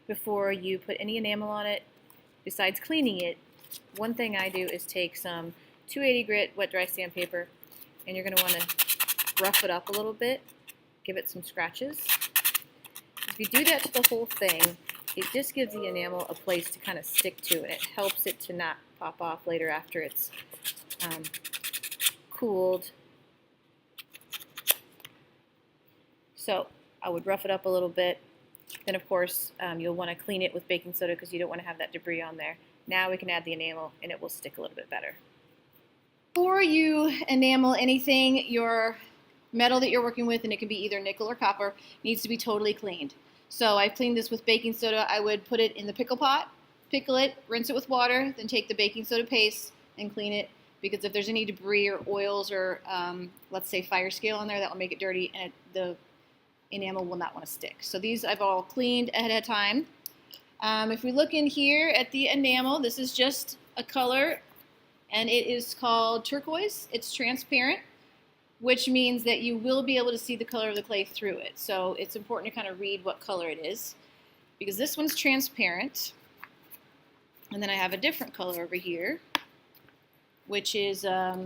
before you put any enamel on it, besides cleaning it, one thing I do is take some 280 grit wet dry sandpaper, and you're going to want to rough it up a little bit, give it some scratches. If you do that to the whole thing, it just gives the enamel a place to kind of stick to, and it helps it to not pop off later after it's cooled. So I would rough it up a little bit. Then of course you'll want to clean it with baking soda because you don't want to have that debris on there. Now we can add the enamel and it will stick a little bit better. Before you enamel anything, your metal that you're working with, and it can be either nickel or copper, needs to be totally cleaned. So I've cleaned this with baking soda. I would put it in the pickle pot, pickle it, rinse it with water, then take the baking soda paste and clean it, because if there's any debris or oils or let's say fire scale on there, that will make it dirty and the enamel will not want to stick. So these I've all cleaned ahead of time. If we look in here at the enamel, this is just a color, and it is called turquoise. It's transparent, which means that you will be able to see the color of the clay through it. So it's important to kind of read what color it is, because this one's transparent. And then I have a different color over here, which is a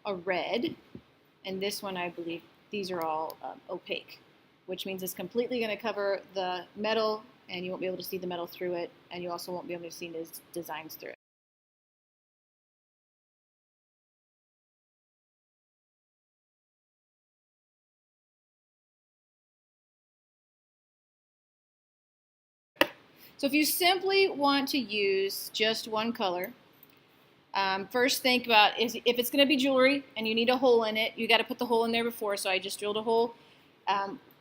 red. And this one, I believe, these are all opaque, which means it's completely going to cover the metal, and you won't be able to see the metal through it, and you also won't be able to see the designs through it. So if you simply want to use just one color, first think about if it's going to be jewelry and you need a hole in it, you got to put the hole in there before, so I just drilled a hole.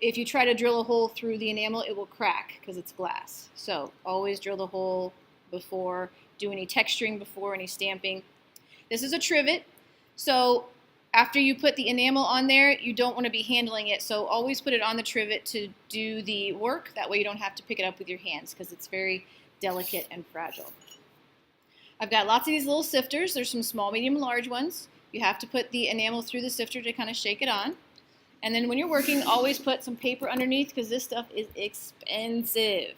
If you try to drill a hole through the enamel, it will crack because it's glass. So always drill the hole before, do any texturing before, any stamping. This is a trivet, so after you put the enamel on there, you don't want to be handling it, so always put it on the trivet to do the work. That way you don't have to pick it up with your hands because it's very delicate and fragile. I've got lots of these little sifters. There's some small, medium, large ones. You have to put the enamel through the sifter to kind of shake it on. And then when you're working, always put some paper underneath because this stuff is expensive.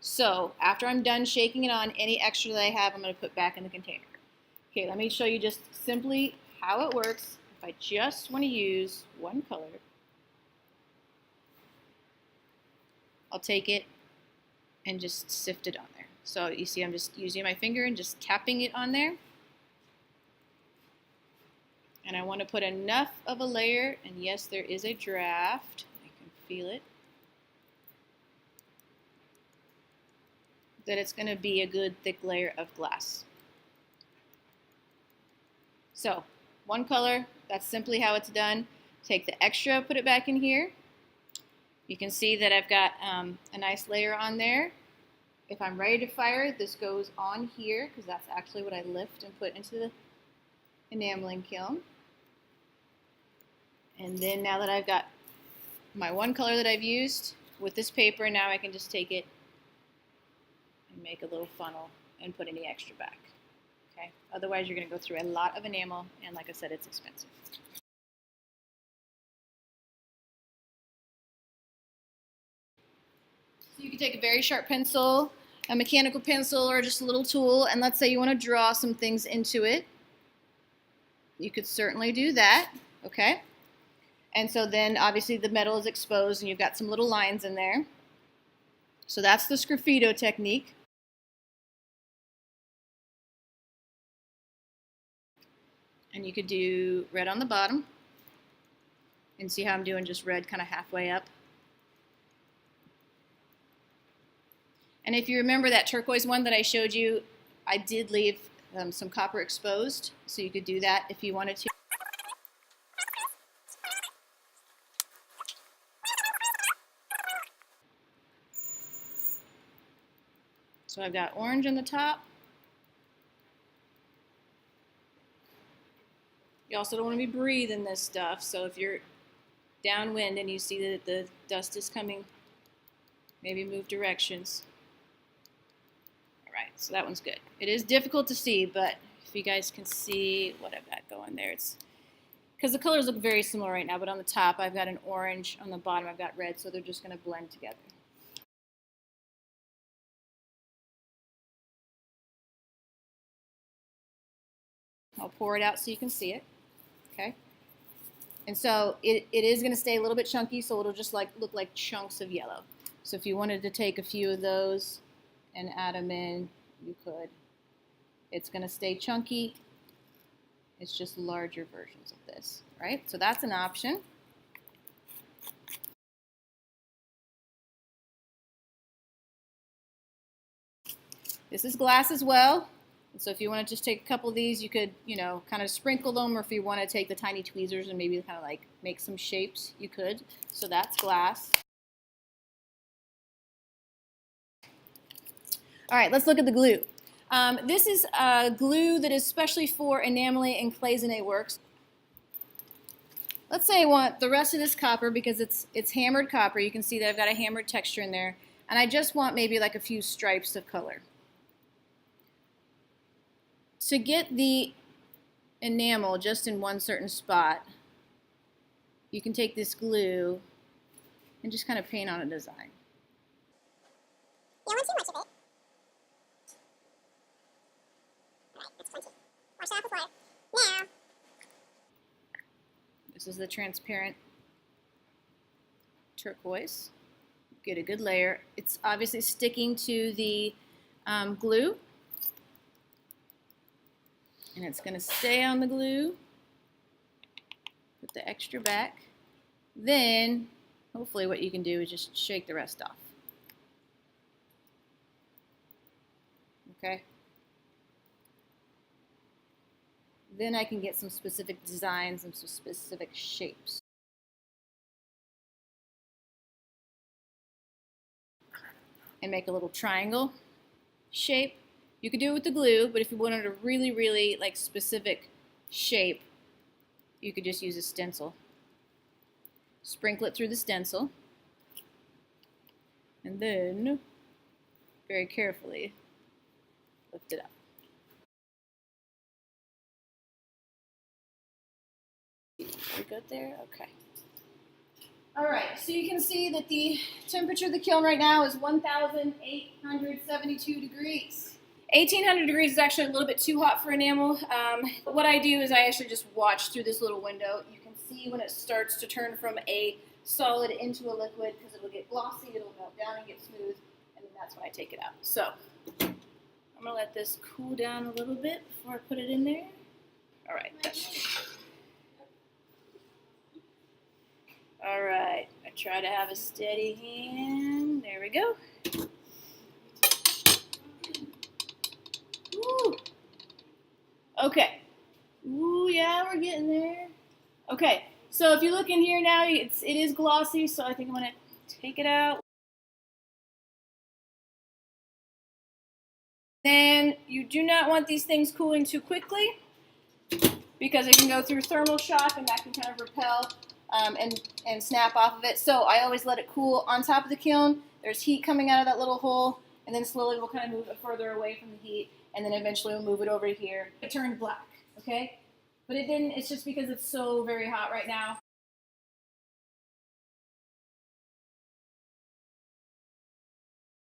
So after I'm done shaking it on, any extra that I have, I'm going to put back in the container. Okay, let me show you just simply how it works. If I just want to use one color, I'll take it and just sift it on there. So you see I'm just using my finger and just tapping it on there. And I want to put enough of a layer, and yes, there is a draft. I can feel it. That it's going to be a good thick layer of glass. So one color, that's simply how it's done. Take the extra, put it back in here. You can see that I've got a nice layer on there. If I'm ready to fire, this goes on here because that's actually what I lift and put into the enameling kiln. And then now that I've got my one color that I've used with this paper, now I can just take it and make a little funnel and put any extra back. Okay? Otherwise, you're going to go through a lot of enamel, and like I said, it's expensive. So you can take a very sharp pencil, a mechanical pencil, or just a little tool, and let's say you want to draw some things into it. You could certainly do that, okay? And so then obviously the metal is exposed and you've got some little lines in there. So that's the Sgraffito technique. And you could do red on the bottom. And see how I'm doing just red kind of halfway up. And if you remember that turquoise one that I showed you, I did leave some copper exposed, so you could do that if you wanted to. So I've got orange on the top. You also don't want to be breathing this stuff, so if you're downwind and you see that the dust is coming, maybe move directions. Alright, so that one's good. It is difficult to see, but if you guys can see what I've got going there, it's because the colors look very similar right now, but on the top I've got an orange, on the bottom I've got red, so they're just going to blend together. I'll pour it out so you can see it. Okay. And so it is going to stay a little bit chunky, so it'll just look like chunks of yellow. So if you wanted to take a few of those and add them in, you could. It's going to stay chunky. It's just larger versions of this, right? So that's an option. This is glass as well. So if you want to just take a couple of these, you could, kind of sprinkle them, or if you want to take the tiny tweezers and maybe kind of like make some shapes, you could. So that's glass. All right, let's look at the glue. This is a glue that is specially for enameling and cloisonne works. Let's say I want the rest of this copper because it's hammered copper. You can see that I've got a hammered texture in there. And I just want maybe like a few stripes of color. To get the enamel just in one certain spot, you can take this glue and just kind of paint on a design. You don't want too much of it. Alright, that's plenty. Wash that off with water. Now. This is the transparent turquoise. Get a good layer. It's obviously sticking to the glue. And it's going to stay on the glue. Put the extra back. Then, hopefully what you can do is just shake the rest off. Okay? Then I can get some specific designs and some specific shapes. And make a little triangle shape. You could do it with the glue, but if you wanted a really, really like specific shape, you could just use a stencil. Sprinkle it through the stencil, and then very carefully lift it up. We good there? Okay. All right, so you can see that the temperature of the kiln right now is 1,872 degrees. 1,800 degrees is actually a little bit too hot for enamel. But what I do is I actually just watch through this little window. You can see when it starts to turn from a solid into a liquid because it'll get glossy, it'll melt down and get smooth, and then that's when I take it out. So I'm going to let this cool down a little bit before I put it in there. All right, all right, I try to have a steady hand. There we go. Woo. Okay. Ooh, yeah, we're getting there. Okay, so if you look in here now, it is glossy, so I think I'm going to take it out. Then you do not want these things cooling too quickly because it can go through thermal shock and that can kind of repel and snap off of it. So I always let it cool on top of the kiln. There's heat coming out of that little hole, and then slowly we'll kind of move it further away from the heat, and then eventually we'll move it over here. It turned black, okay? But it didn't, it's just because it's so very hot right now.